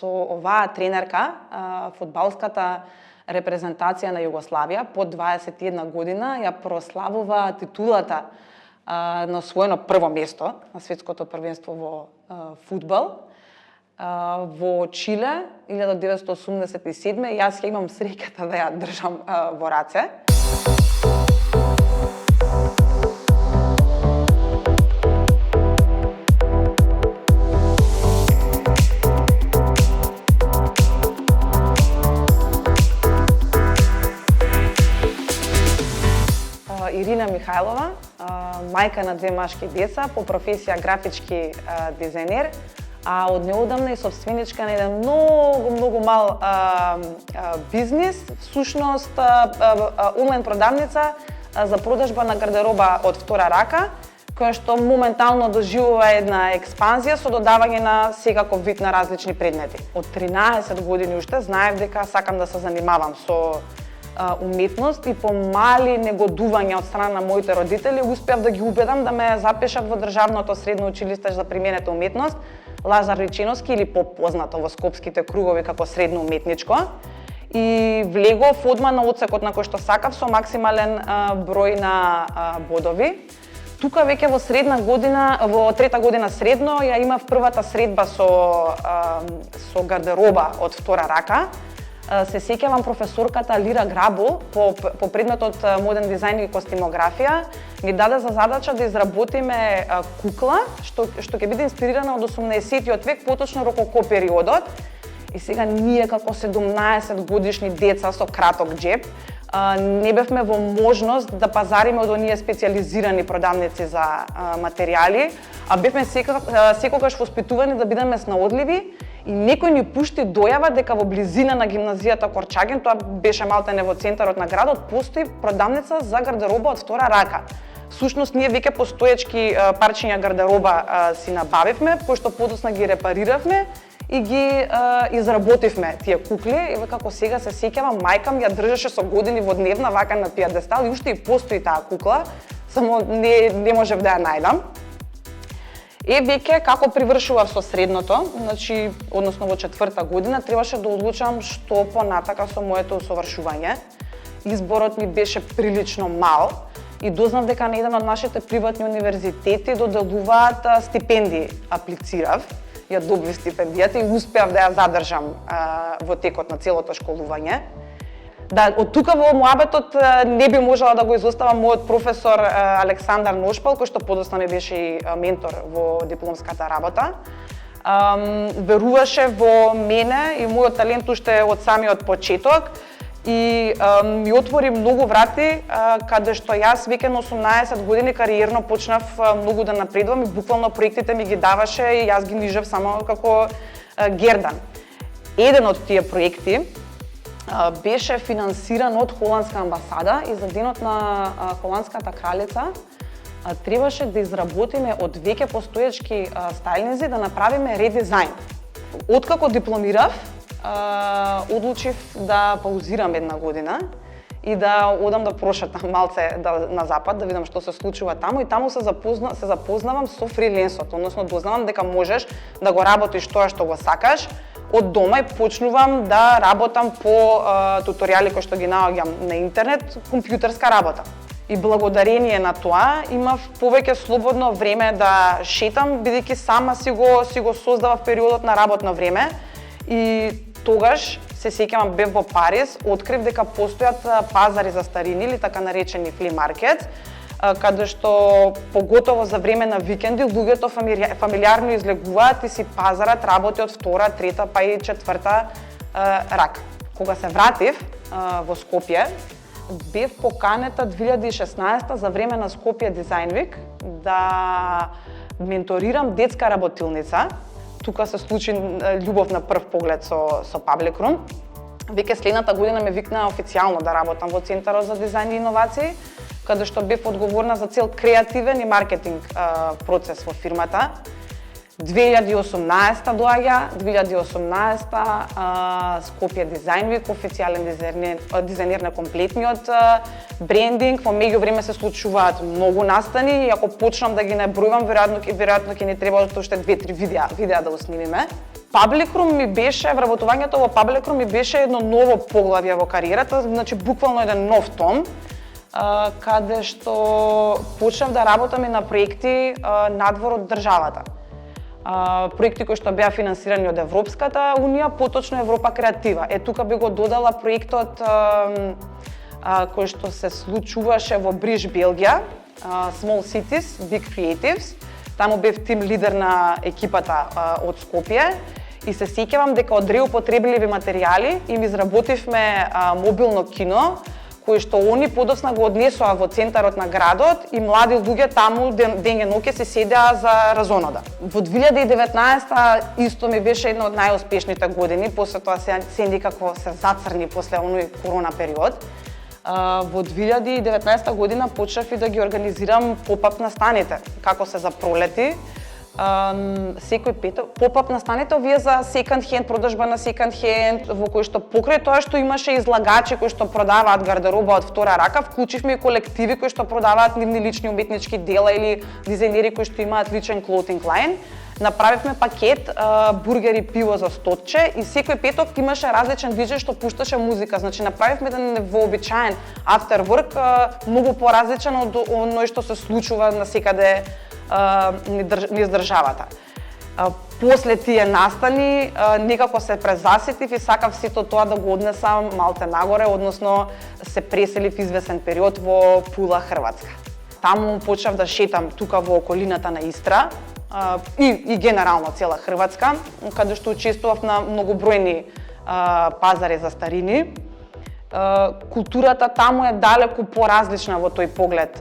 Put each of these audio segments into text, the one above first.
со оваа тренерка, фудбалската репрезентација на Југославија под 21 година ја прославува титулата на освоено прво место на светското првенство во фудбал во Чиле 1987. Јас ја имам среќата да ја држам во раце. Ирина Михајлова, мајка на 2 машки деца, по професија графички дизајнер, а од неодамна и собственичка на еден многу мал бизнис, всушност онлайн продавница за продажба на гардероба од втора рака, која што моментално доживува една експанзија со додавање на секаков вид на различни предмети. Од 13 години уште знаев дека сакам да се занимавам со уметност и по мали негодувања од страна на моите родители успеав да ги убедам да ме запишат во државното средно училиште за применета уметност Лазар Ричиновски, или попознато во скопските кругови како средно уметничко, и влегов одма на одсекот на кој што сакав со максимален број на бодови. Тука веќе во средна година, во трета година средно, ја имав првата средба со гардероба од втора рака. Се сеќавам професорката Лира Грабо по предметот моден дизајн и костимографија ни даде за задача да изработиме кукла што ќе биде инспирирана од 18-тиот век, поточно рококо периодот. И сега ние како 17 годишни деца со краток џеб не бевме во можност да пазариме од оние специјализирани продавници за материјали, а бевме секогаш воспитувани да бидеме снаодливи. И некој ни пушти дојава дека во близина на гимназијата Корчаген, тоа беше малтене во центарот на градот, постои продавница за гардероба од втора рака. Всушност, ние веќе постоечки парчиња гардероба си набавивме, пошто подоцна ги репариравме и ги изработивме тие кукли. И како сега се сеќавам, мајкам ја држеше со години во дневна вака на пијадестал и уште и постои таа кукла, само не можев да ја најдам. Веќе како привршував со средното, значи, односно во четврта година, требаше да одлучам што понатака со моето усовршување. Изборот ми беше прилично мал и дознав дека на еден од нашите приватни универзитети доделуваат стипендии. Аплицирав, ја добив стипендијата и успеав да ја задржам во текот на целото школување. Да, од тука во муабетот не би можела да го изоставам мојот професор Александар Ношпал, кој што подоцна ми беше и ментор во дипломската работа. Веруваше во мене и мојот талент уште од самиот почеток и ми отвори многу врати, каде што јас веќе на 18 години кариерно почнав многу да напредувам и буквално проектите ми ги даваше и јас ги нижав само како Гердан. Еден од тие проекти беше финансиран од холандска амбасада и за денот на холандската кралица требаше да изработиме од веќе постоечки стајлинзи да направиме редизајн. Откако дипломирав, одлучив да паузирам една година и да одам да прошетам малце на запад, да видам што се случува таму, и таму се запознавам со фриленсот, односно дознавам дека можеш да го работиш тоа што го сакаш од дома и почнувам да работам по туторијали кои што ги наоѓам на интернет, компјутерска работа. И благодарение на тоа имав повеќе слободно време да шетам, бидејќи сама си го создавав периодот на работно време. И тогаш се сеќавам, бев во Париз, открив дека постојат пазари за старини или така наречени фли маркет, каде што поготово за време на викенди луѓето фамилиарно излегуваат и си пазарат работи од втора, трета па и четврта рак. Кога се вратив во Скопје, бев поканета 2016 за време на Скопје Дизајн Вик да менторирам детска работилница. Тука се случи љубов на прв поглед со Public Room. Веќе следната година ме викнаа официјално да работам во Центарот за дизајн и иновации, каде што бев одговорна за цел креативен и маркетинг процес во фирмата. 2018 доаѓа, 2018 Скопје Дизајн Вик, официјален дизајнер на комплетниот брендинг. Во меѓувреме се случуваат многу настани и ако почнам да ги набројувам, веројатно ќе ни треба уште 2-3 видеа да го снимиме. Public Room ми беше, вработувањето во Public Room ми беше едно ново поглавје во кариерата, значи буквално еден нов том, каде што почнав да работам и на проекти надвор од државата. Проекти кои што беа финансирани од Европската унија, поточно Европа Креатива. Тука би го додала проектот кој што се случуваше во Бриж, Белгија, Small Cities, Big Creatives. Таму бев тим лидер на екипата од Скопје и се сеќавам дека од реупотребливи материјали им изработивме мобилно кино кој што они подоцна го однесоа во центарот на градот и млади луѓе таму ден и ноќе се седеа за разонода. Во 2019 исто ми беше една од најуспешните години, после тоа се некако се зацрни после оној корона период. Во 2019 година почнав и да ги организирам поп-ап настаните, како се за пролети. Секој петок поп-ап настаните овие за секонд хенд, продажба на секонд хенд, во кој што покрај тоа што имаше излагачи кои што продаваат гардероба од втора рака, вклучивме и колективи кои што продаваат нивни лични уметнички дела или дизајнери кои што имаат личен клоутинг лајн. Направивме пакет бургер и пиво за стотче и секој петок имаше различен диџеј што пушташе музика. Значи направивме еден вообичаен after work, многу поразличен од оној што се случува насекаде низ државата. После тие настани некако се презасетив и сакав сето тоа да го однесам малте нагоре, односно се преселив извесен период во Пула, Хрватска. Таму почнав да шетам тука во околината на Истра и генерално цела Хрватска, каде што учествував на многобројни пазари за старини. Културата таму е далеку поразлична во тој поглед,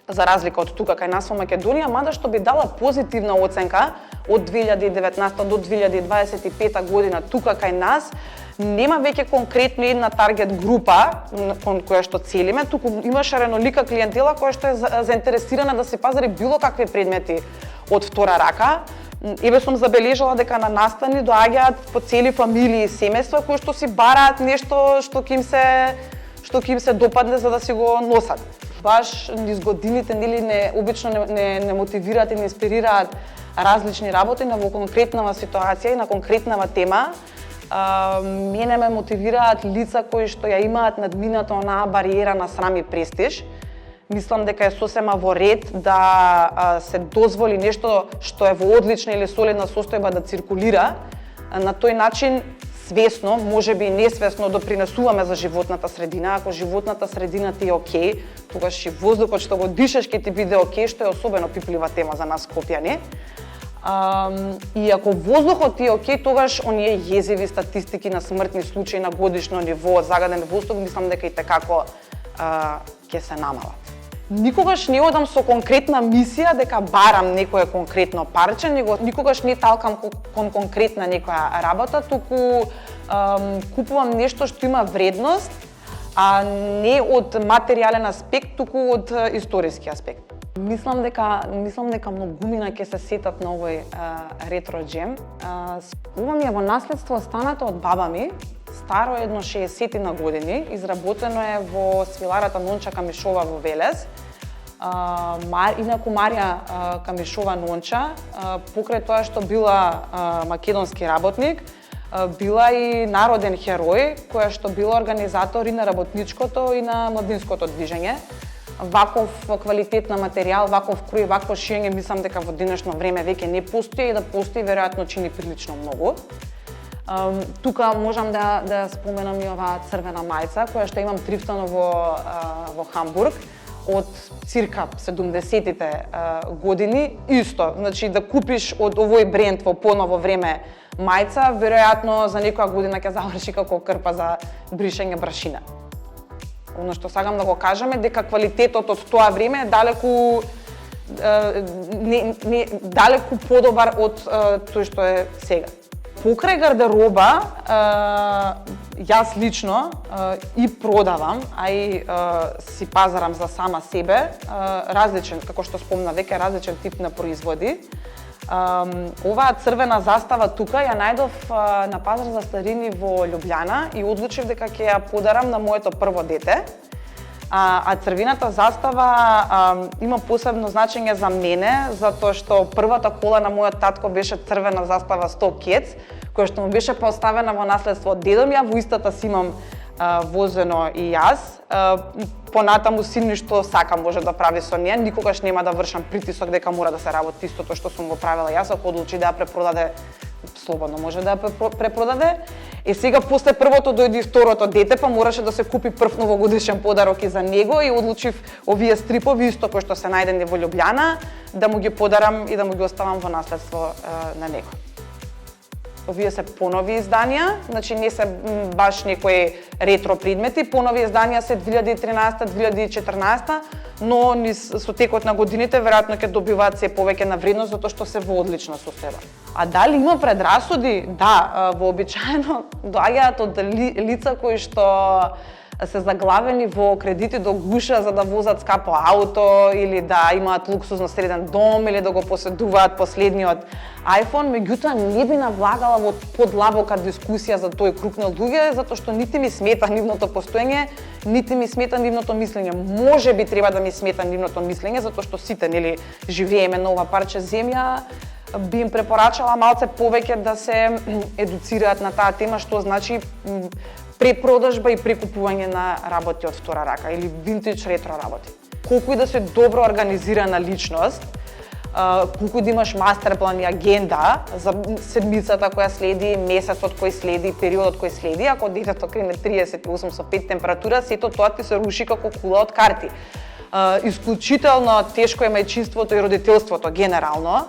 за разлика од тука кај нас во Македонија, мада што би дала позитивна оценка од 2019 до 2025 година тука кај нас, нема веќе конкретно една таргет група кон која што целиме, туку имаше ренолика клиентела која што е заинтересирана да се пазари било какви предмети од втора рака. Еве сум забележала дека на настани доаѓаат по цели фамилии и семејства кои што си бараат нешто што ќе им се допадне за да си го носат. Баш низ годините нели обично не мотивираат и не инспирираат различни работи во конкретнава ситуација и на конкретнава тема. Мене ме мотивираат лица кои што ја имаат надминато онаа бариера на срам и престиж. Мислам дека е сосема во ред да се дозволи нешто што е во одлична или солидна состојба да циркулира. На тој начин свесно, можеби и несвесно допринесуваме за животната средина. Ако животната средина ти е окей, тогаш и воздухот што го дишеш ќе ти биде окей, што е особено пиплива тема за нас скопјани. И ако воздухот ти е окей, тогаш оние језиви статистики на смртни случаи на годишно ниво, загаден воздух, мислам дека и текако ќе се намалат. Никогаш не одам со конкретна мисија дека барам некое конкретно парче, никогаш не талкам кон конкретна некоја работа, туку купувам нешто што има вредност, а не од материјален аспект, туку од историски аспект. Мислам дека многумина ќе се сетат на овој ретро джем. Ова ми е во наследство останато од баба ми, старо едно 60 на години, изработено е во свиларата Нонча Камишова во Велес. Инаку Марија Камишова Нонча, покрај тоа што била македонски работник, била и народен херој, која што била организатор и на работничкото и на младинското движење. Ваков квалитет на материјал, ваков крој, вакво шиење, мислам дека во денешно време веќе не постои и да постои веројатно чини прилично многу. Тука можам да споменам и оваа црвена мајца која што имам трифтано во Хамбург од цирка 70-тите години. Исто, значи да купиш од овој бренд во поново време мајца, веројатно за некоја година ќе заврши како крпа за бришење брашина. Оно што сакам да го кажам е дека квалитетот од тоа време е далеку далеку подобар од тој што е сега. Покрај гардероба, јас лично и продавам, а и си пазарам за сама себе, различен, како што спомна веќе, различен тип на производи. Оваа црвена застава тука ја најдов на пазар за старини во Љубљана и одлучив дека ќе ја подарам на моето прво дете. А црвената застава има посебно значење за мене, затоа што првата кола на мојот татко беше црвена застава 100 кец, која што му беше поставена во наследство од дедо ми, а во истата си имам возено и јас. Понатаму син што сака може да прави со неја, никогаш нема да вршам притисок дека мора да се работи истото што сум го правила јас, ако одлучи да ја препродаде, слободно може да ја препродаде. И сега после првото дојде и второто дете, па мораше да се купи прв новогодишен подарок и за него и одлучив овие стрипови исто кои што се најдени во Љубљана да му ги подарам и да му ги оставам во наследство на него. Овие се понови изданија, значи не се баш некои ретро предмети, понови изданија се 2013-2014, но со текот на годините веројатно ќе добиваат се повеќе на вредност затоа што се во одлична состојба. А дали има предрасуди? Да, вообичаено доаѓаат од лица кои што се заглавени во кредити до гуша за да возат скапо ауто или да имаат луксузно среден дом или да го поседуваат последниот iPhone, меѓутоа не би навлагала во подлабока дискусија за тој круг на луѓе, затоа што нити ми смета нивното постоење, нити ми смета нивното мислење. Може би треба да ми смета нивното мислење, затоа што сите нели живееме на ова парче земја, би им препорачала малце повеќе да се едуцираат на таа тема, што значи препродажба и прекупување на работи од втора рака или винтидж ретро работи. Колку и да се добро организирана личност, колку да имаш мастерплан и агенда за седмицата која следи, месецот кој следи, периодот кој следи, ако детето крене 38 со 5 температура, сето тоа ти се руши како кула од карти. Исклучително тешко е мајчинството и родителството генерално.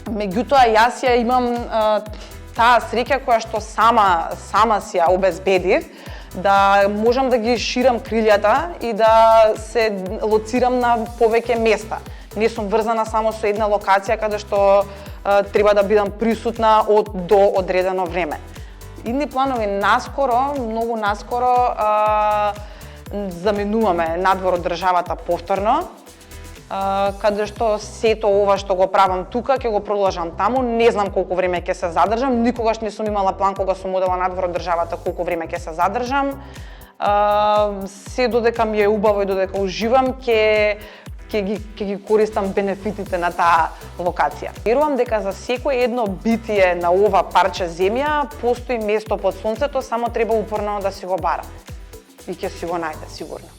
Меѓутоа јас ја имам таа среќа која што сама си ја обезбедив, да можам да ги ширам крилјата и да се лоцирам на повеќе места. Не сум врзана само со една локација каде што треба да бидам присутна до одредено време. Идни планови многу наскоро заменуваме надвор од државата повторно, каде што сето ова што го правам тука ќе го продолжам таму, не знам колку време ќе се задржам, никогаш не сум имала план кога сум одела надвор од државата колку време ќе се задржам. Се додека ми е убаво и додека уживам ќе ги користам бенефитите на таа локација. Верувам дека за секој едно битие на ова парче земја постои место под сонцето, само треба упорно да си го бара и ќе си го најде сигурно.